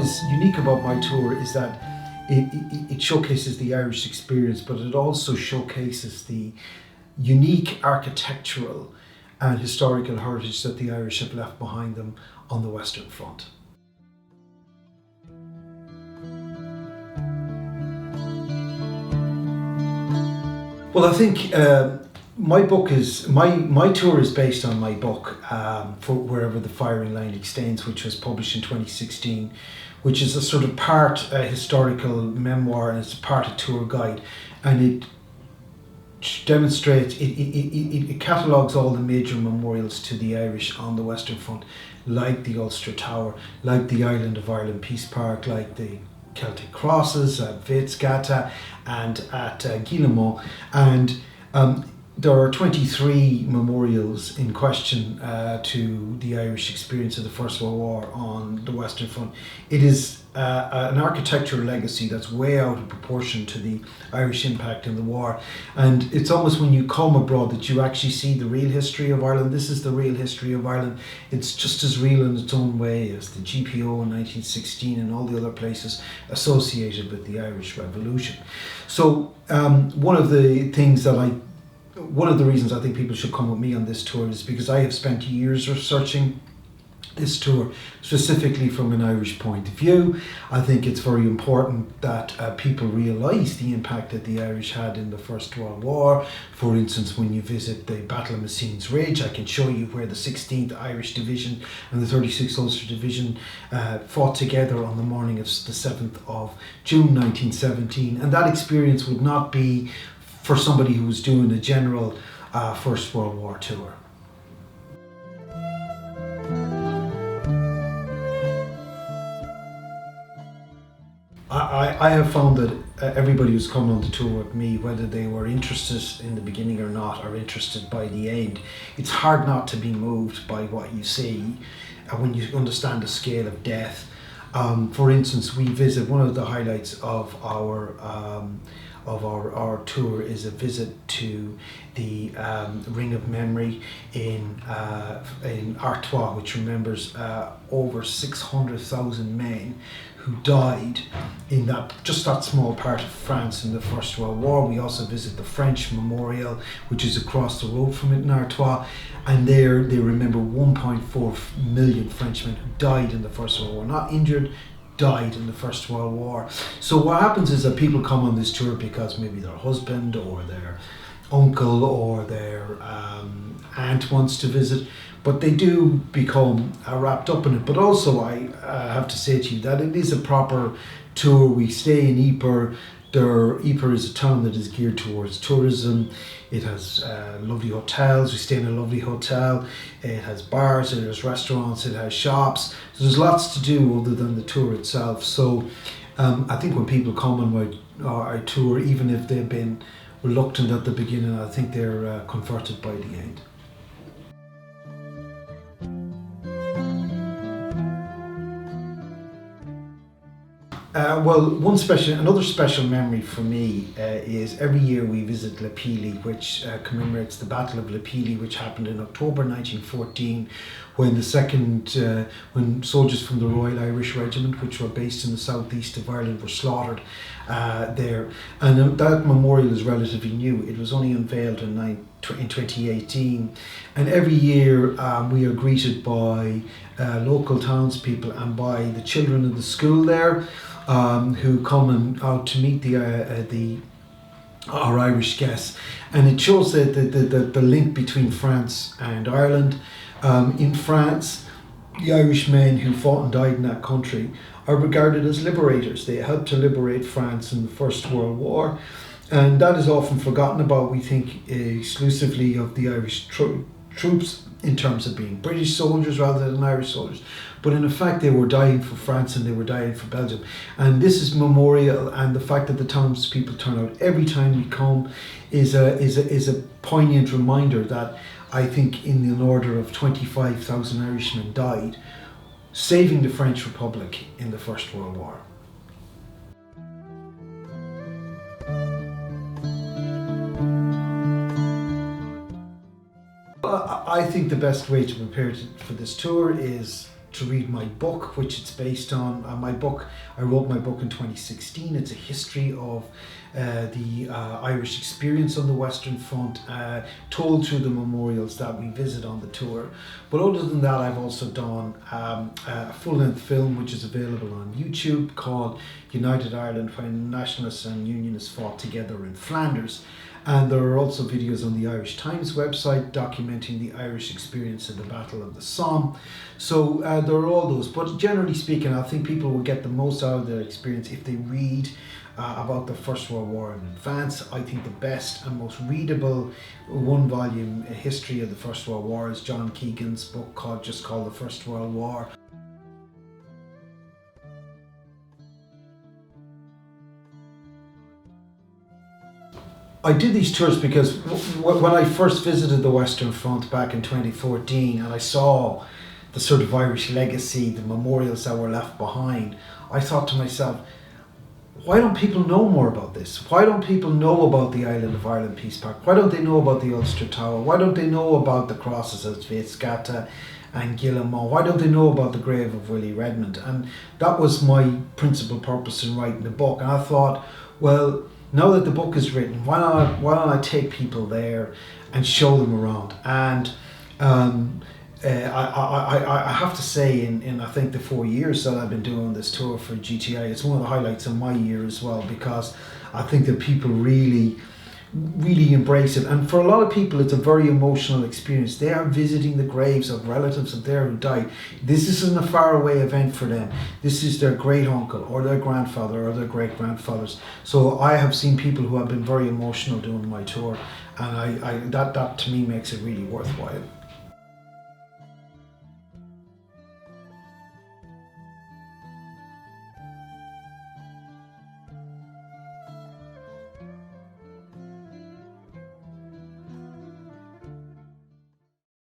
is unique about my tour is that it showcases the Irish experience, but it also showcases the unique architectural and historical heritage that the Irish have left behind them on the Western Front. Well, I think my tour is based on my book, For Wherever the Firing Line Extends, which was published in 2016, which is a sort of part historical memoir and it's part a tour guide, and it demonstrates, it catalogues all the major memorials to the Irish on the Western Front, like the Ulster Tower, like the Island of Ireland Peace Park, like the Celtic Crosses at Veitsgata and at Guillemot, and there are 23 memorials in question to the Irish experience of the First World War on the Western Front. It is an architectural legacy that's way out of proportion to the Irish impact in the war. And it's almost when you come abroad that you actually see the real history of Ireland. This is the real history of Ireland. It's just as real in its own way as the GPO in 1916 and all the other places associated with the Irish Revolution. So one of the reasons I think people should come with me on this tour is because I have spent years researching this tour specifically from an Irish point of view. I think it's very important that people realise the impact that the Irish had in the First World War. For instance, when you visit the Battle of Messines Ridge, I can show you where the 16th Irish Division and the 36th Ulster Division fought together on the morning of the 7th of June 1917, and that experience would not be for somebody who was doing a general First World War tour. I have found that everybody who's come on the tour with me, whether they were interested in the beginning or not, are interested by the end. It's hard not to be moved by what you see when you understand the scale of death. For instance, we visit, one of the highlights of our tour is a visit to the Ring of Memory in Artois, which remembers over 600,000 men who died in that small part of France in the First World War. We also visit the French Memorial, which is across the road from it in Artois, and there they remember 1.4 million Frenchmen who died in the First World War, not injured, died in the First World War. So what happens is that people come on this tour because maybe their husband or their uncle or their aunt wants to visit, but they do become wrapped up in it. But also I have to say to you that it is a proper tour. We stay in Ypres. Ypres is a town that is geared towards tourism. It has lovely hotels. We stay in a lovely hotel. It has bars, it has restaurants, it has shops. So there's lots to do other than the tour itself. So I think when people come on our tour, even if they've been reluctant at the beginning, I think they're converted by the end. Another special memory for me is every year we visit Le Pili, which commemorates the Battle of Le Pili, which happened in October 1914, when when soldiers from the Royal Irish Regiment, which were based in the southeast of Ireland, were slaughtered there. And that memorial is relatively new. It was only unveiled in 2018, and every year we are greeted by local townspeople and by the children of the school there, who come out to meet our Irish guests, and it shows the link between France and Ireland. In France, the Irish men who fought and died in that country are regarded as liberators. They helped to liberate France in the First World War, and that is often forgotten about. We think exclusively of the Irish troops in terms of being British soldiers rather than Irish soldiers, but in effect they were dying for France and they were dying for Belgium. And this is memorial, and the fact that the townspeople turn out every time we come is a poignant reminder that I think in the order of 25,000 Irishmen died saving the French Republic in the First World War. I think the best way to prepare for this tour is to read my book, which it's based on. I wrote my book in 2016. It's a history of the Irish experience on the Western Front, told through the memorials that we visit on the tour. But other than that, I've also done a full-length film which is available on YouTube called United Ireland, When Nationalists and Unionists Fought Together in Flanders. And there are also videos on the Irish Times website documenting the Irish experience in the Battle of the Somme. So there are all those. But generally speaking, I think people will get the most out of their experience if they read about the First World War in advance. I think the best and most readable one-volume history of the First World War is John Keegan's book called The First World War. I did these tours because when I first visited the Western Front back in 2014 and I saw the sort of Irish legacy, the memorials that were left behind, I thought to myself, why don't people know more about this? Why don't people know about the Island of Ireland Peace Park? Why don't they know about the Ulster Tower? Why don't they know about the crosses at Vitscata and Gillamore? Why don't they know about the grave of Willie Redmond? And that was my principal purpose in writing the book. And I thought, well, now that the book is written, why don't I take people there and show them around? And I have to say, in I think the 4 years that I've been doing this tour for GTI, it's one of the highlights of my year as well, because I think that people really embrace it. And for a lot of people, it's a very emotional experience. They are visiting the graves of relatives of theirs who died. This isn't a faraway event for them. This is their great uncle or their grandfather or their great grandfathers. So I have seen people who have been very emotional doing my tour, and I that to me makes it really worthwhile.